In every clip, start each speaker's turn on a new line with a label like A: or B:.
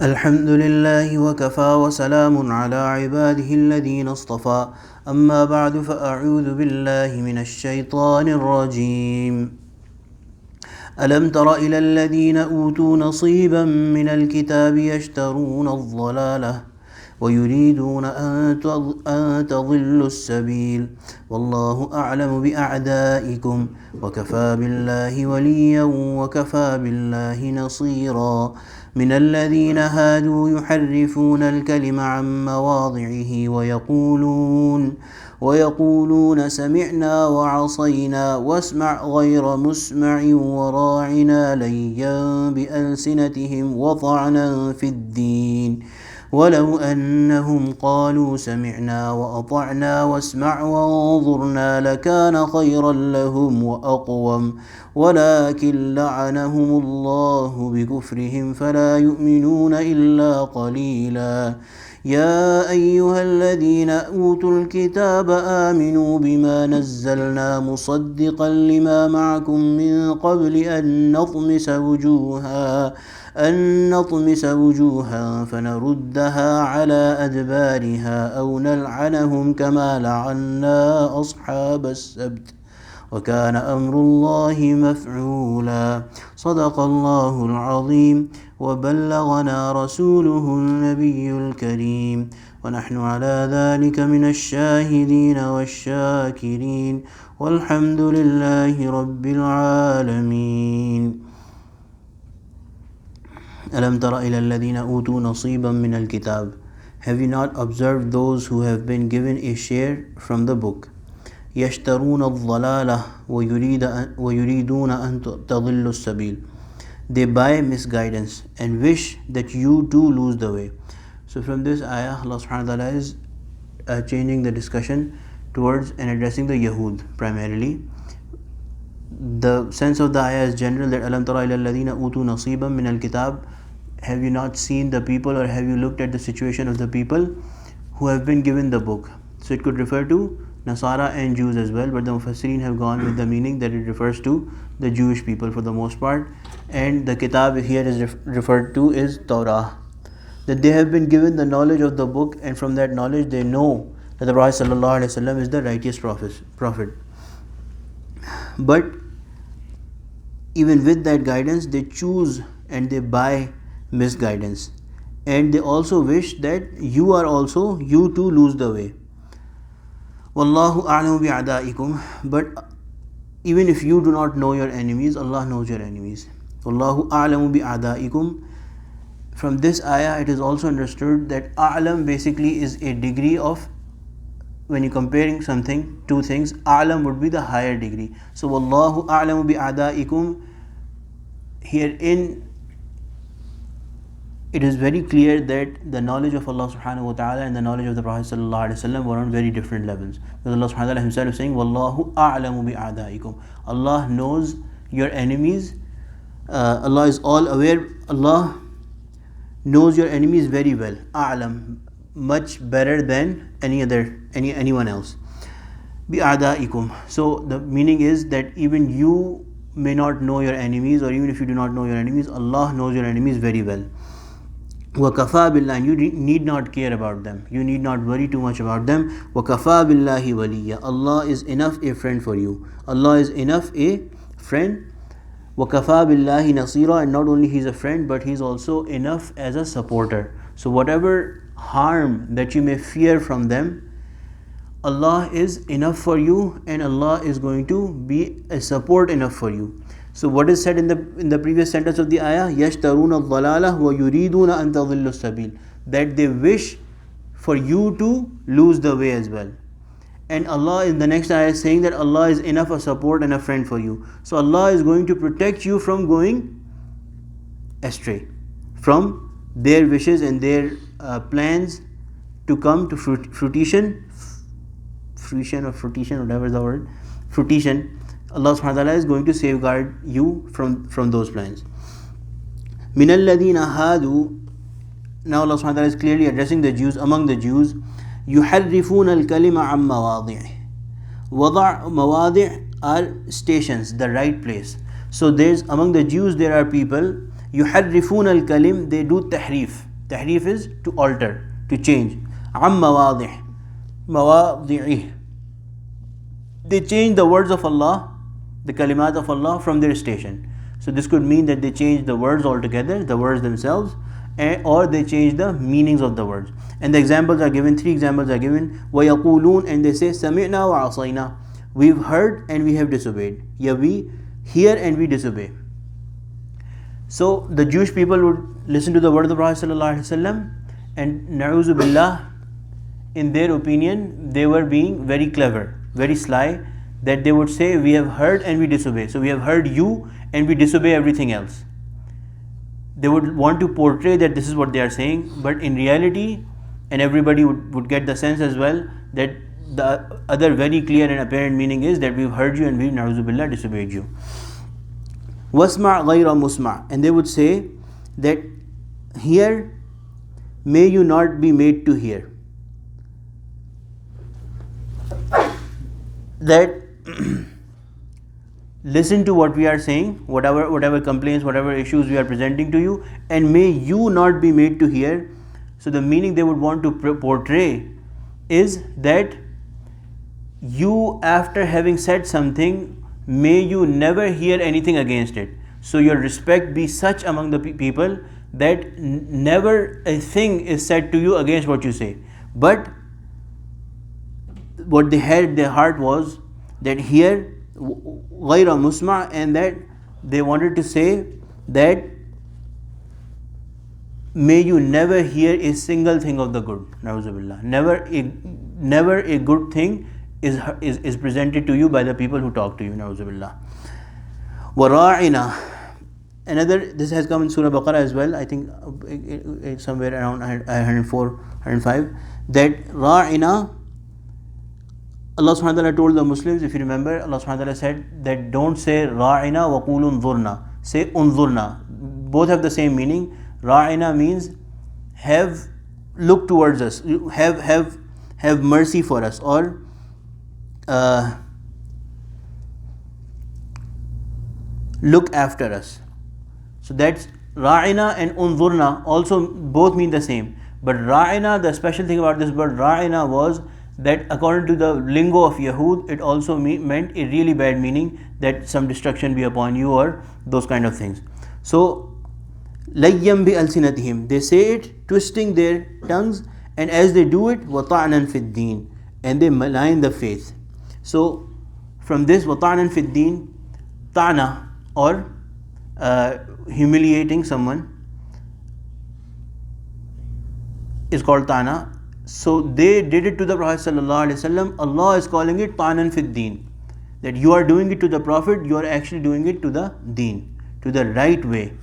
A: الحمد لله وكفى وسلام على عباده الذين اصطفى أما بعد فأعوذ بالله من الشيطان الرجيم ألم تر إلى الذين أوتوا نصيبا من الكتاب يشترون الضلالة ويريدون أن تضلوا السبيل والله أعلم بأعدائكم وكفى بالله وليا وكفى بالله نصيرا من الذين هادوا يحرفون الكلم عن مواضعه ويقولون سمعنا وعصينا واسمع غير مسمع وراعنا ليا بألسنتهم وطعنا في الدين ولو أنهم قالوا سمعنا وأطعنا واسمع وانظرنا لكان خيرا لهم وأقوم ولكن لعنهم الله بكفرهم فلا يؤمنون إلا قليلا يا أيها الذين أوتوا الكتاب آمنوا بما نزلنا مصدقا لما معكم من قبل أن نطمس وجوها فنردها على أدبارها أو نلعنهم كما لعنا أصحاب السبت وكان أمر الله مفعولا صدق الله العظيم وبلغنا رسوله النبي الكريم ونحن على ذلك من الشاهدين والشاكرين والحمد لله رب العالمين ألم تر إلى الذين أوتوا نصيبا من الكتاب Have you not observed those who have been given a share from the book? يشترون الضلالة ويريدون أن تضلوا السبيل They buy misguidance and wish that you too lose the way. So from this ayah, Allah subhanahu wa ta'ala is changing the discussion towards and addressing the Yahud primarily. The sense of the ayah is general, that أَلَمْ تَرَ إِلَى الَّذِينَ أُوتُوا نَصِيبًا مِنَ الْكِتَابِ Have you not seen the people, or have you looked at the situation of the people who have been given the book? So it could refer to Nasara and Jews as well, but the Mufassirin have gone with the meaning that it refers to the Jewish people for the most part, and the Kitab here is referred to is Torah, that they have been given the knowledge of the book, and from that knowledge they know that the Prophet ﷺ is the righteous prophet. But even with that guidance, they choose and they buy misguidance, and they also wish that you too lose the way. Wallahu a'lamu bi'adaikum. But even if you do not know your enemies, Allah knows your enemies. Wallahu a'lamu bi'adaikum. From this ayah, it is also understood that a'lam basically is a degree of, when you're comparing two things, a'lam would be the higher degree. So Wallahu a'lamu bi'adaikum, herein it is very clear that the knowledge of Allah subhanahu wa ta'ala and the knowledge of the Prophet sallallahu alaihi wasallam were on very different levels. Because Allah subhanahu wa ta'ala himself is saying, Wallahu a'lamu bi'adaikum. Allah knows your enemies. Allah is all aware. Allah knows your enemies very well. A'lam, much better than anyone else. Bi'adaikum. So the meaning is that even you may not know your enemies, or even if you do not know your enemies, Allah knows your enemies very well. وَكَفَى بِاللَّهِ, you need not care about them, you need not worry too much about them. وَكَفَى بِاللَّهِ وَلِيًّا, Allah is enough a friend for you. Allah is enough a friend. وَكَفَى بِاللَّهِ نَصِيرًا, and not only He's a friend, but He's also enough as a supporter. So whatever harm that you may fear from them, Allah is enough for you, and Allah is going to be a support enough for you. So what is said in the previous sentence of the ayah, يَشْتَرُونَ الضَّلَالَةَ وَيُرِيدُونَ أَن تَضِلُّوا السَّبِيلَ, that they wish for you to lose the way as well. And Allah in the next ayah is saying that Allah is enough a support and a friend for you. So Allah is going to protect you from going astray, from their wishes and their plans to come to fruition, whatever is the word, fruition. Allah subhanahu wa ta'ala is going to safeguard you from those plans. مِنَ الَّذِينَ هَادُوا, now Allah subhanahu wa ta'ala is clearly addressing the Jews. Among the Jews, يُحَرِّفُونَ الْكَلِمَ عَمْ مَوَاضِعِهِ. Mawadi' are stations, the right place. So there's among the Jews there are people يحرفون الكلم, they do tahrif. Tahrif is to alter, to change. عن مواضعه, they change the words of Allah, the kalimat of Allah from their station. So this could mean that they change the words altogether, the words themselves, or they change the meanings of the words. And the examples are given, 3 examples are given. وَيَقُولُونَ, and they say سَمِعْنَا وَعَصَيْنَا, we've heard and we have disobeyed. Yeah, we hear and we disobey. So the Jewish people would listen to the word of the Prophet ﷺ, and na'uzu billah, in their opinion, they were being very clever, very sly, that they would say, we have heard and we disobey. So we have heard you and we disobey everything else. They would want to portray that this is what they are saying, but in reality, and everybody would get the sense as well, that the other very clear and apparent meaning is that we've heard you and we, na'uzu billah, disobeyed you. وَاسْمَعْ غَيْرَ مُسْمَعْ, and they would say that hear, may you not be made to hear. That listen to what we are saying, whatever complaints, whatever issues we are presenting to you, and may you not be made to hear. So the meaning they would want to portray is that you, after having said something, may you never hear anything against it. So your respect be such among the people that never a thing is said to you against what you say. But what they had in their heart was that here غَيْرَ مُسْمَعْ, and that they wanted to say that may you never hear a single thing of the good. Na'uzubillah. Never a good thing is presented to you by the people who talk to you. Na'uzubillah. وَرَاعِنَا, another, this has come in Surah Baqarah as well, I think somewhere around 104, 105, that ra'ina, Allah subhanahu wa ta'ala told the Muslims, if you remember, Allah subhanahu wa ta'ala said that don't say ra'ina wa qulu unzurna, say unzurna. Both have the same meaning. Ra'ina means have, look towards us, have mercy for us, or look after us. So that's ra'ina, and unzurna also both mean the same. But ra'ina, the special thing about this word ra'ina was that according to the lingo of Yahud, it also meant a really bad meaning, that some destruction be upon you or those kind of things. So layyam bi alsinatihim, they say it twisting their tongues, and as they do it, wata'nan fid deen, and they malign the faith. So from this wata'nan fid deen, ta'na, or humiliating someone, is called ta'na. So they did it to the Prophet ﷺ. Allah is calling it ta'nan fid deen, that you are doing it to the Prophet, you are actually doing it to the deen, to the right way.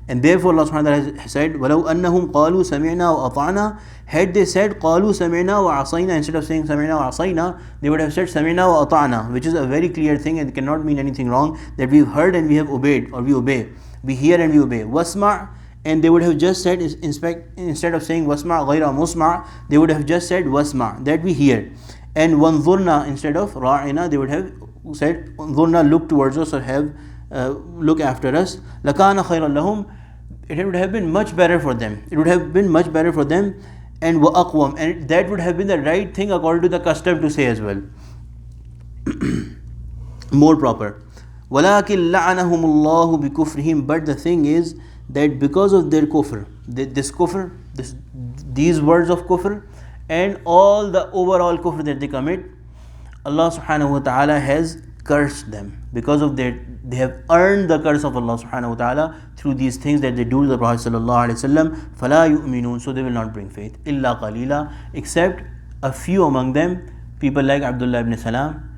A: And therefore Allah subhanahu wa ta'ala has said, وَلَوْ أَنَّهُمْ قَالُوا سَمِعْنَا وَأَطَعْنَا, had they said قَالُوا سَمِعْنَا وَعَصَيْنَا, instead of saying سَمِعْنَا وَعَصَيْنَا, they would have said سَمِعْنَا وَأَطَعْنَا, which is a very clear thing and cannot mean anything wrong, that we've heard and we have obeyed, or we obey, we hear and we obey. وَاسْمَعْ, and they would have just said, instead of saying وَاسْمَعْ غَيْرَ مُسْمَعْ, they would have just said وَاسْمَعْ, that we hear. And وَانظُرْنَا, instead of رَاعِنَا, they would have said انظُرْنَا, look towards us, or have look after us. لَكَانَ خَيْرًا لَهُمْ, it would have been much better for them. It would have been much better for them. And وَأَقْوَمْ, and that would have been the right thing according to the custom to say as well. More proper. وَلَكِنْ لَعَنَهُمُ اللَّهُ بِكُفْرِهِمْ, but the thing is that because of their kufr, these words of kufr, and all the overall kufr that they commit, Allah subhanahu wa ta'ala has cursed them. Because of their, they have earned the curse of Allah subhanahu wa ta'ala through these things that they do to the Prophet sallallahu alaihi wasallam. فَلَا يُؤْمِنُونَ, so they will not bring faith. إِلَّا قَلِيلًا, except a few among them, people like Abdullah ibn Salam.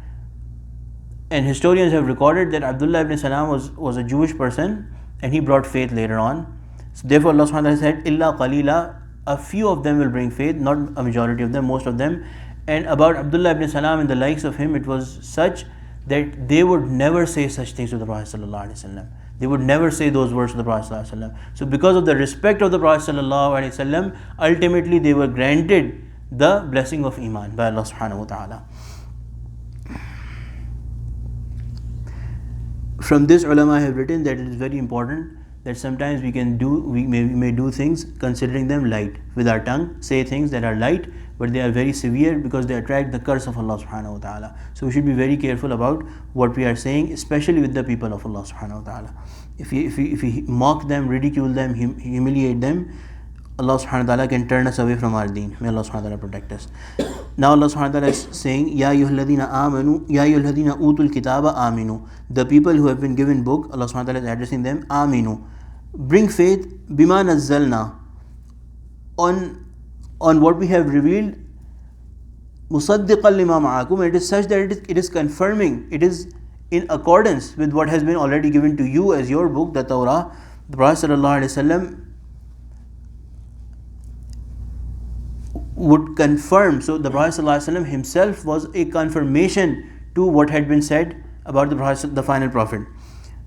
A: And historians have recorded that Abdullah ibn Salam was a Jewish person, and he brought faith later on. So therefore Allah subhanahu wa ta'ala said, إِلَّا قَلِيلًا, a few of them will bring faith, not a majority of them, most of them. And about Abdullah ibn Salam and the likes of him, it was such that they would never say such things to the Prophet sallallahu alaihi wasallam. They would never say those words to the Prophet sallallahu alaihi wasallam. So because of the respect of the Prophet sallallahu alaihi wasallam, ultimately they were granted the blessing of Iman by Allah subhanahu wa ta'ala. From this, ulama have written that it is very important that sometimes we may do things considering them light with our tongue, say things that are light, but they are very severe because they attract the curse of Allah subhanahu wa ta'ala. So we should be very careful about what we are saying, especially with the people of Allah subhanahu wa ta'ala. If we mock them, ridicule them, humiliate them, Allah subhanahu wa ta'ala can turn us away from our deen. May Allah subhanahu wa ta'ala protect us. Now Allah subhanahu wa ta'ala is saying, Ya ayyuhalladhina amanu, Ya ayyuhalladhina utul kitaba aminu. The people who have been given book, Allah subhanahu wa ta'ala is addressing them, aminu. Bring faith, bima nazzalna, on what we have revealed, musaddiqan lima ma'akum. It is such that it is confirming, it is in accordance with what has been already given to you as your book, the Torah. The Prophet sallallahu alaihi wasallam would confirm. So the Prophet ﷺ himself was a confirmation to what had been said about the final prophet.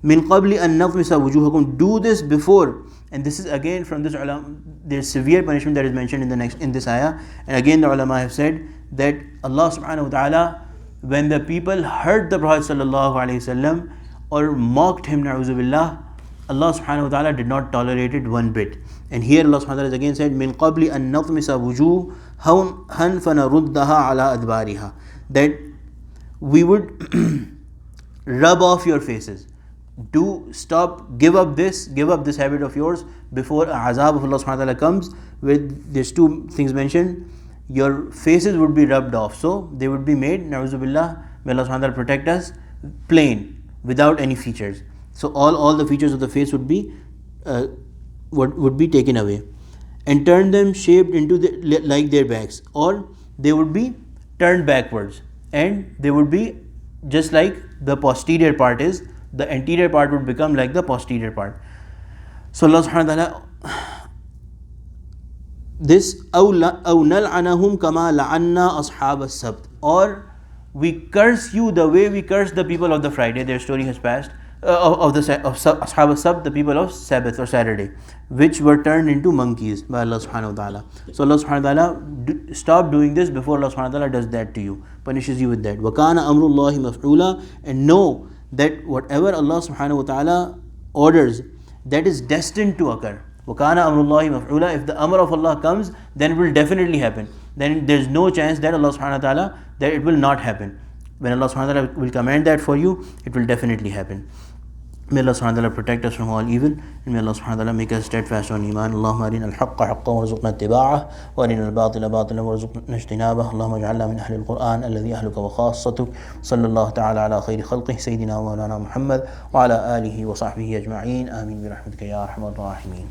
A: Min qabli an naqmisa wujuhakum. Do this before, and this is again from this ulama. There's severe punishment that is mentioned in this ayah, and again the ulama have said that Allah subhanahu wa ta'ala, when the people heard the Prophet ﷺ or mocked him, na'uzu billah, Allah subhanahu wa ta'ala did not tolerate it one bit. And here Allah subhanahu wa ta'ala has again said, Min qabli an natmisa wujuhan fanaruddaha ala adbariha. That we would rub off your faces. Give up this habit of yours before azab of Allah subhanahu wa ta'ala comes. With there's two things mentioned. Your faces would be rubbed off. So they would be made, na'uzu billah, may Allah subhanahu wa ta'ala protect us, plain, without any features. So all the features of the face would be taken away, and turn them shaped into like their backs, or they would be turned backwards, and they would be just like the posterior part is. The anterior part would become like the posterior part. So Allah subhanahu wa ta'ala, this أَوْ نَلْعَنَهُمْ كَمَا لَعَنَّا أَصْحَابَ السَّبْتِ, or we curse you the way we curse the people of the Friday. Their story has passed. Of Ashab al-Sabt, the people of Sabbath or Saturday, which were turned into monkeys by Allah subhanahu wa ta'ala. So Allah subhanahu wa ta'ala stop doing this before Allah subhanahu wa ta'ala does that to you, punishes you with that. وَكَانَ أَمْرُ اللَّهِ مَفْعُولًا. And know that whatever Allah subhanahu wa ta'ala orders, that is destined to occur. وَكَانَ أَمْرُ اللَّهِ مَفْعُولًا. If the amr of Allah comes, then it will definitely happen. Then there's no chance that Allah subhanahu wa ta'ala, that it will not happen. When Allah subhanahu wa ta'ala will command that for you, it will definitely happen. May Allah subhanahu wa ta'ala protect us from all evil, and may Allah subhanahu wa ta'ala make us steadfast on iman. Allahumma arina al-haqqa haqqan warzuqna ittiba'ah, wa arina al-batila batilan warzuqna ijtinabah. Allahumma ij'alna min ahli al-Qur'an alladhi ahluka wa khassatuk. Sallallahu ta'ala ala khayri khalqih sayyidina wa maulana Muhammad wa ala alihi wa sahbihi ajma'in. Amin bi rahmatika ya arhamar rahimin.